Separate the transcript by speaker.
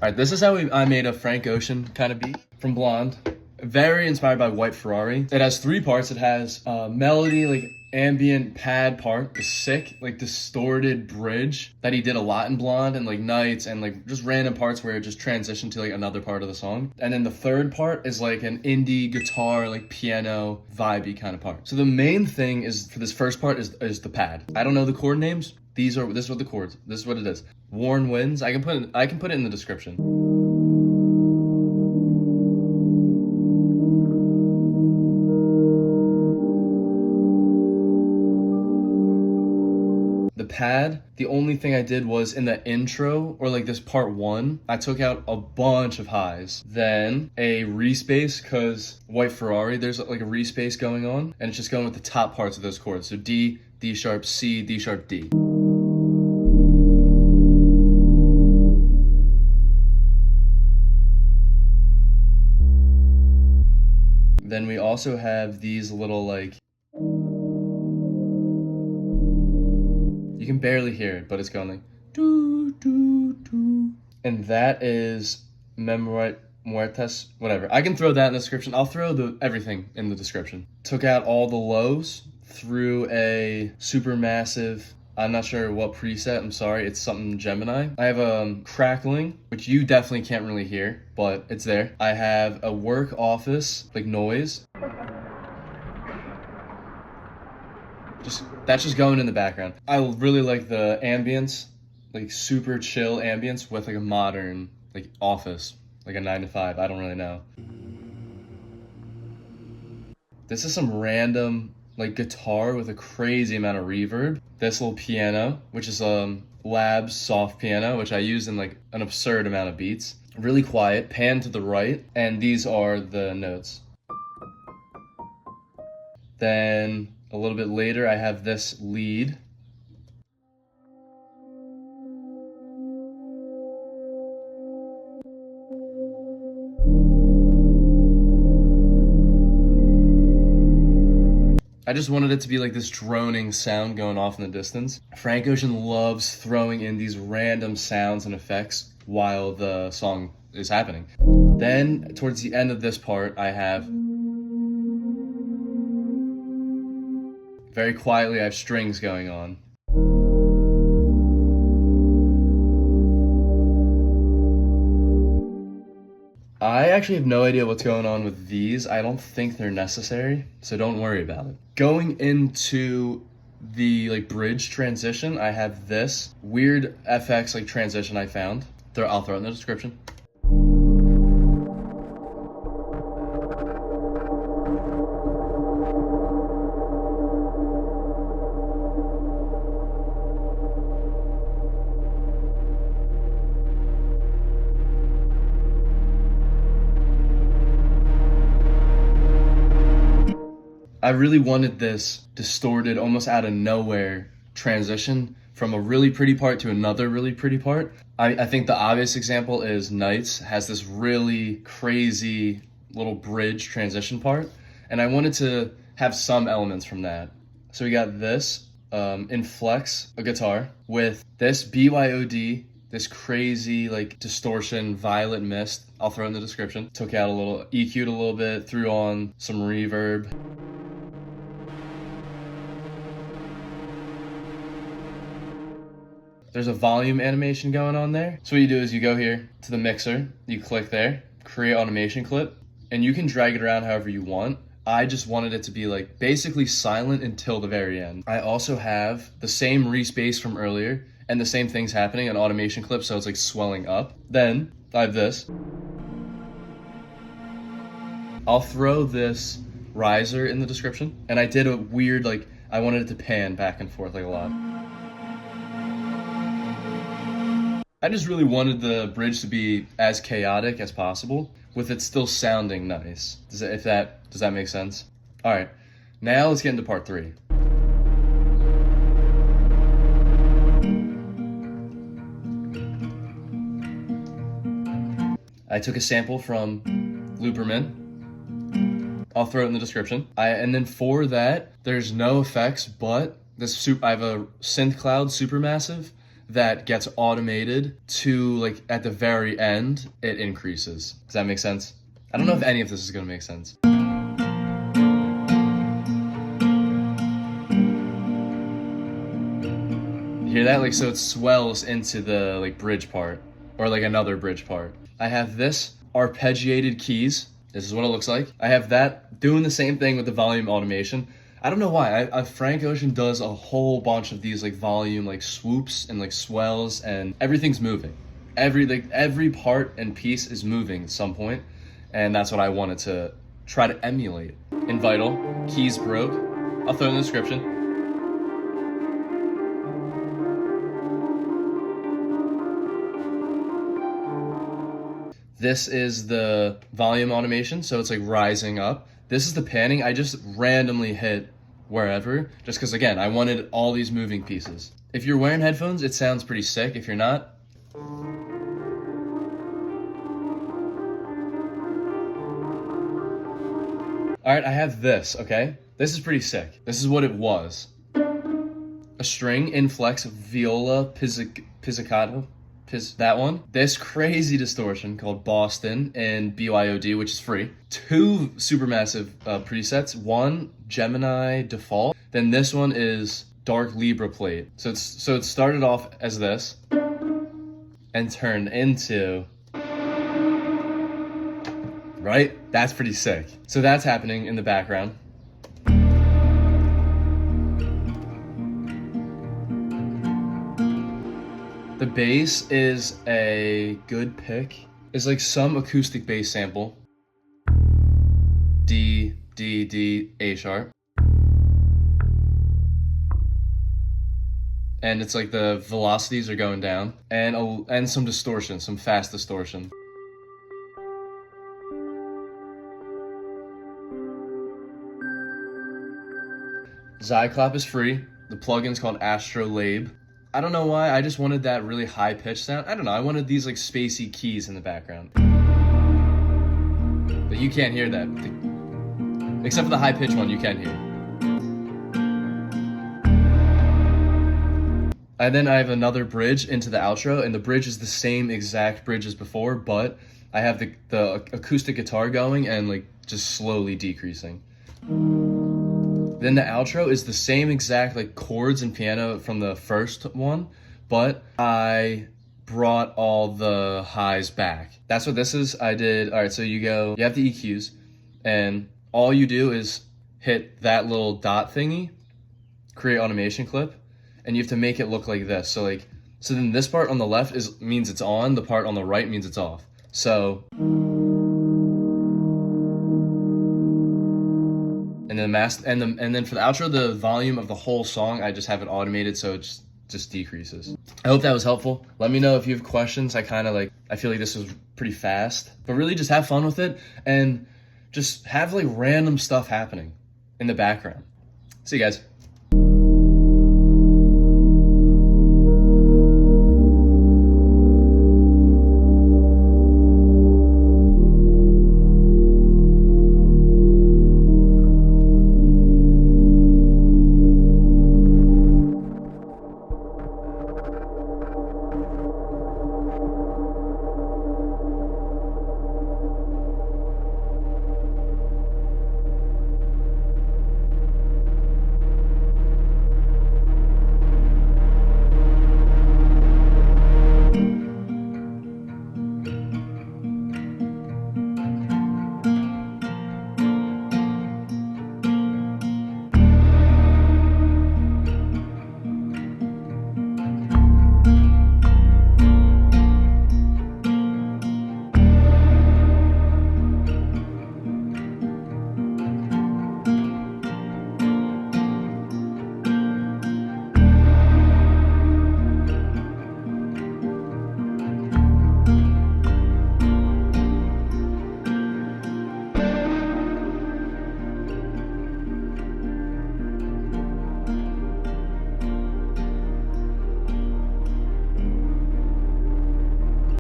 Speaker 1: right, this is how I made a Frank Ocean kind of beat from Blonde. Very inspired by White Ferrari. It has three parts. It has a melody, like ambient pad part, the sick, like distorted bridge that he did a lot in Blonde, and like Nights, and like just random parts where it just transitioned to like another part of the song. And then the third part is like an indie guitar, like piano vibey kind of part. So the main thing is for this first part is the pad. I don't know the chord names. This is what the chords. This is what it is. Warm Winds. I can put it in the description. The pad, the only thing I did was in the intro, or like this part one, I took out a bunch of highs. Then a respace, because White Ferrari, there's like a respace going on, and it's just going with the top parts of those chords. So D, D sharp, C, D sharp, D. Then we also have these little like, you can barely hear it, but it's going like doo doo doo. And that is Muertes, whatever. I can throw that in the description. I'll throw everything in the description. Took out all the lows through a supermassive, I'm not sure what preset, I'm sorry, it's something Gemini. I have crackling, which you definitely can't really hear, but it's there. I have a work office, like noise. That's just going in the background. I really like the ambience, like super chill ambience with like a modern like office, like a 9 to 5. I don't really know. This is some random like guitar with a crazy amount of reverb. This little piano, which is Labs soft piano, which I use in like an absurd amount of beats. Really quiet, pan to the right, and these are the notes. Then a little bit later, I have this lead. I just wanted it to be like this droning sound going off in the distance. Frank Ocean loves throwing in these random sounds and effects while the song is happening. Then, towards the end of this part, I have, very quietly, I have strings going on. I actually have no idea what's going on with these. I don't think they're necessary, so don't worry about it. Going into the like bridge transition, I have this weird FX like transition I found. I'll throw it in the description. I really wanted this distorted, almost out of nowhere transition from a really pretty part to another really pretty part. I think the obvious example is Nights has this really crazy little bridge transition part, and I wanted to have some elements from that. So we got this in flex, a guitar, with this BYOD, this crazy like distortion, violet mist. I'll throw it in the description. Took out a little, EQ'd a little bit, threw on some reverb. There's a volume animation going on there. So what you do is you go here to the mixer, you click there, create automation clip, and you can drag it around however you want. I just wanted it to be like basically silent until the very end. I also have the same respace from earlier and the same things happening in automation clip, so it's like swelling up. Then I have this. I'll throw this riser in the description, and I did a weird, like, I wanted it to pan back and forth like a lot. I just really wanted the bridge to be as chaotic as possible, with it still sounding nice. Does that make sense? All right, now let's get into part 3. I took a sample from Looperman. I'll throw it in the description. And then for that, there's no effects, but I have a synth cloud supermassive that gets automated to like at the very end, it increases. Does that make sense? I don't know if any of this is gonna make sense. You hear that? Like, so it swells into the like bridge part or like another bridge part. I have this arpeggiated keys. This is what it looks like. I have that doing the same thing with the volume automation. I don't know why. Frank Ocean does a whole bunch of these like volume like swoops and like swells, and everything's moving. Every part and piece is moving at some point, and that's what I wanted to try to emulate. In Vital, keys broke. I'll throw it in the description. This is the volume automation, so it's like rising up. This is the panning. I just randomly hit wherever, just because again, I wanted all these moving pieces. If you're wearing headphones, it sounds pretty sick. If you're not, all right, I have this, okay? This is pretty sick. This is what it was. A string inflex viola pizzicato. That one. This crazy distortion called Boston and BYOD, which is free. 2 supermassive presets. One Gemini default. Then this one is dark Libra plate. So it started off as this and turned into, right? That's pretty sick. So that's happening in the background. The bass is a good pick. It's like some acoustic bass sample. D, D, D, A sharp. And it's like the velocities are going down. And some distortion, some fast distortion. Zyklap is free. The plugin's called Astrolabe. I don't know why, I just wanted that really high pitch sound. I don't know, I wanted these like spacey keys in the background. But you can't hear that. Except for the high pitch one, you can hear. And then I have another bridge into the outro, and the bridge is the same exact bridge as before, but I have the acoustic guitar going and like just slowly decreasing. Then the outro is the same exact like chords and piano from the first one, but I brought all the highs back. That's what this is. I did, all right, so you have the EQs, and all you do is hit that little dot thingy, create automation clip, and you have to make it look like this. So then this part on the left means it's on, the part on the right means it's off. So, and then and then for the outro, the volume of the whole song, I just have it automated so it just decreases. I hope that was helpful. Let me know if you have questions. I feel like this was pretty fast, but really just have fun with it and just have like random stuff happening in the background. See you guys.